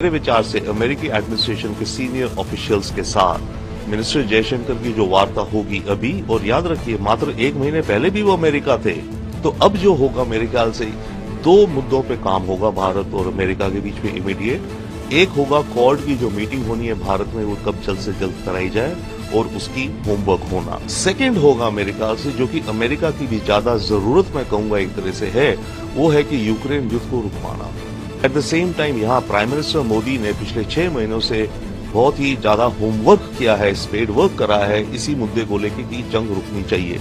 मेरे विचार से अमेरिकी एडमिनिस्ट्रेशन के सीनियर ऑफिशियल्स के साथ मिनिस्टर जयशंकर की जो वार्ता होगी अभी, और याद रखिए मात्र 1 महीने पहले भी वो अमेरिका थे, तो अब जो होगा मेरे ख्याल से 2 मुद्दों पे काम होगा भारत और अमेरिका के बीच में इमीडिएट। एक होगा क्वाड की जो मीटिंग होनी है भारत में, वो कब जल्द से जल्द कराई जाए और उसकी होमवर्क होना। सेकंड होगा मेरे ख्याल से, जो कि अमेरिका की भी ज्यादा जरूरत मैं कहूंगा एक तरह से है, वो है कि यूक्रेन युद्ध को रुकवाना। एट द सेम टाइम यहाँ प्राइम मिनिस्टर मोदी ने पिछले 6 महीनों से बहुत ही ज्यादा होमवर्क किया है, स्पेड वर्क करा है इसी मुद्दे को लेकर कि जंग रुकनी चाहिए।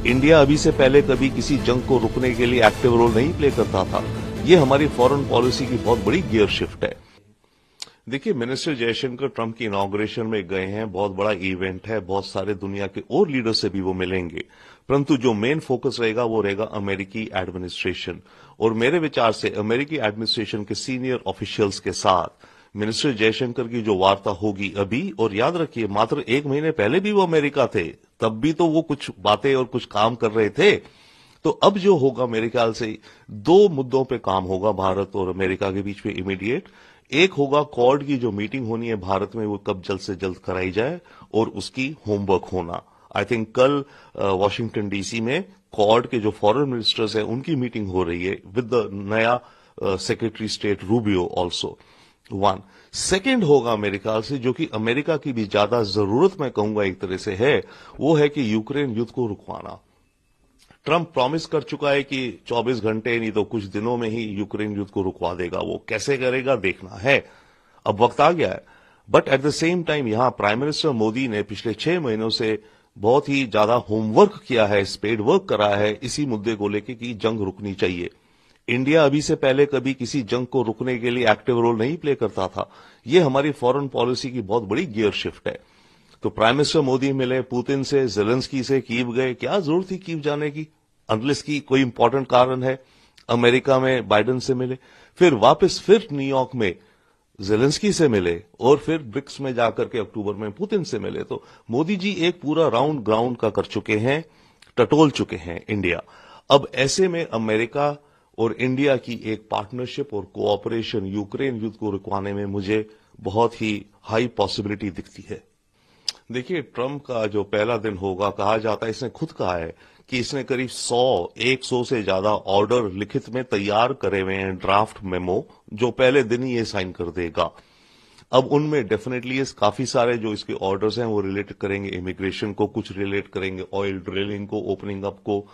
इंडिया अभी से पहले कभी किसी जंग को रुकने के लिए एक्टिव रोल नहीं प्ले करता था। ये हमारी फॉरेन पॉलिसी की बहुत बड़ी गियर शिफ्ट है। देखिए, मिनिस्टर जयशंकर ट्रंप की इनॉग्रेशन में गए हैं, बहुत बड़ा इवेंट है, बहुत सारे दुनिया के और लीडर से भी वो मिलेंगे, परंतु जो मेन फोकस रहेगा वो रहेगा अमेरिकी एडमिनिस्ट्रेशन। और मेरे विचार से अमेरिकी एडमिनिस्ट्रेशन के सीनियर ऑफिशियल्स के साथ मिनिस्टर जयशंकर की जो वार्ता होगी अभी, और याद रखिए मात्र 1 महीने पहले भी वो अमेरिका थे, तब भी तो वो कुछ बातें और कुछ काम कर रहे थे। तो अब जो होगा मेरे ख्याल से 2 मुद्दों पे काम होगा भारत और अमेरिका के बीच में इमीडिएट। एक होगा क्वाड की जो मीटिंग होनी है भारत में, वो कब जल्द से जल्द कराई जाए और उसकी होमवर्क होना। आई थिंक कल वॉशिंगटन डीसी में क्वाड के जो फॉरेन मिनिस्टर्स हैं उनकी मीटिंग हो रही है विद द नया secretary state Rubio also. 1 second होगा मेरे ख्याल से, जो कि अमेरिका की भी ज्यादा जरूरत मैं कहूंगा एक तरह से है, वो है कि यूक्रेन युद्ध को रुकवाना। ट्रंप प्रॉमिस कर चुका है कि 24 घंटे नहीं तो कुछ दिनों में ही यूक्रेन युद्ध को रुकवा देगा। वो कैसे करेगा देखना है, अब वक्त आ गया है। But at the same time यहां प्राइम मिनिस्टर मोदी ने पिछले 6 महीनों से बहुत ही ज्यादा होमवर्क किया है, स्पेड वर्क करा है इसी मुद्दे को लेकर कि जंग रुकनी चाहिए। इंडिया अभी से पहले कभी किसी जंग को रुकने के लिए एक्टिव रोल नहीं प्ले करता था। ये हमारी फॉरेन पॉलिसी की बहुत बड़ी गियर शिफ्ट है। तो प्राइम मिनिस्टर मोदी मिले पुतिन से, जेलेंस्की से, कीव गए। क्या जरूरत थी कीव जाने की, अनलेस की कोई इंपॉर्टेंट कारण है। अमेरिका में बाइडेन से मिले, फिर वापस फिर न्यूयॉर्क में जेलेंस्की से मिले, और फिर ब्रिक्स में जाकर के अक्टूबर में पुतिन से मिले। तो मोदी जी एक पूरा राउंड ग्राउंड का कर चुके हैं, टटोल चुके हैं इंडिया। अब ऐसे में अमेरिका और इंडिया की एक पार्टनरशिप और कोऑपरेशन यूक्रेन युद्ध को रुकवाने में मुझे बहुत ही हाई पॉसिबिलिटी दिखती है। देखिए, ट्रंप का जो पहला दिन होगा, कहा जाता है, इसने खुद कहा है कि इसने करीब 100 से ज्यादा ऑर्डर लिखित में तैयार करे हुए हैं, ड्राफ्ट मेमो, जो पहले दिन ही ये साइन कर देगा। अब उनमें डेफिनेटली काफी सारे जो इसके ऑर्डर्स हैं वो रिलेट करेंगे इमिग्रेशन को, कुछ रिलेट करेंगे ऑयल ड्रिलिंग को, ओपनिंग अप को,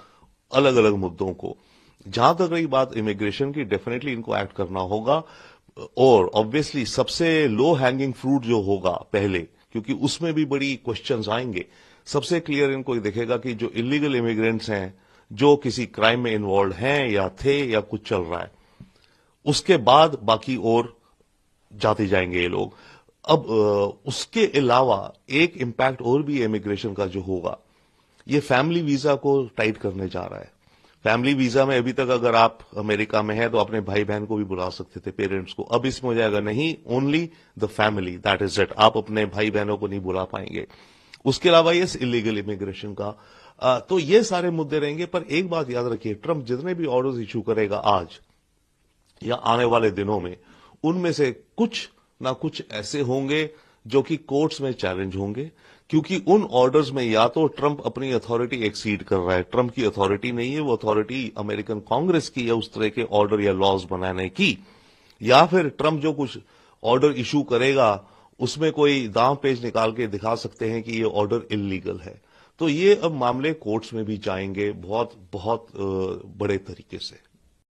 अलग अलग मुद्दों को। जहां तक रही बात इमिग्रेशन की, डेफिनेटली इनको एक्ट करना होगा। और ऑब्वियसली सबसे लो हैंगिंग फ्रूट जो होगा पहले, क्योंकि उसमें भी बड़ी क्वेश्चंस आएंगे, सबसे क्लियर इनको दिखेगा कि जो इलीगल इमिग्रेंट्स हैं, जो किसी क्राइम में इन्वॉल्व हैं या थे या कुछ चल रहा है, उसके बाद बाकी और जाते जाएंगे ये लोग। अब उसके अलावा एक इंपैक्ट और भी इमिग्रेशन का जो होगा, ये फैमिली वीजा को टाइट करने जा रहा है। फैमिली वीजा में अभी तक अगर आप अमेरिका में है तो अपने भाई बहन को भी बुला सकते थे, पेरेंट्स को। अब इसमें हो जाएगा नहीं, only the family, that is it. आप अपने भाई बहनों को नहीं बुला पाएंगे। उसके अलावा ये इलीगल इमिग्रेशन का तो ये सारे मुद्दे रहेंगे। पर एक बात याद रखिए, ट्रंप जितने भी ऑर्डर्स इशू करेगा आज या आने वाले दिनों में, उनमें से कुछ ना कुछ ऐसे होंगे जो कि कोर्ट्स में चैलेंज होंगे, क्योंकि उन ऑर्डर्स में या तो ट्रंप अपनी अथॉरिटी एक्सीड कर रहा है, ट्रंप की अथॉरिटी नहीं है, वो अथॉरिटी अमेरिकन कांग्रेस की है उस तरह के ऑर्डर या लॉज बनाने की, या फिर ट्रंप जो कुछ ऑर्डर इशू करेगा उसमें कोई दांव पेच निकाल के दिखा सकते हैं कि ये ऑर्डर इलीगल है। तो ये अब मामले कोर्ट्स में भी जाएंगे बहुत बहुत बड़े तरीके से।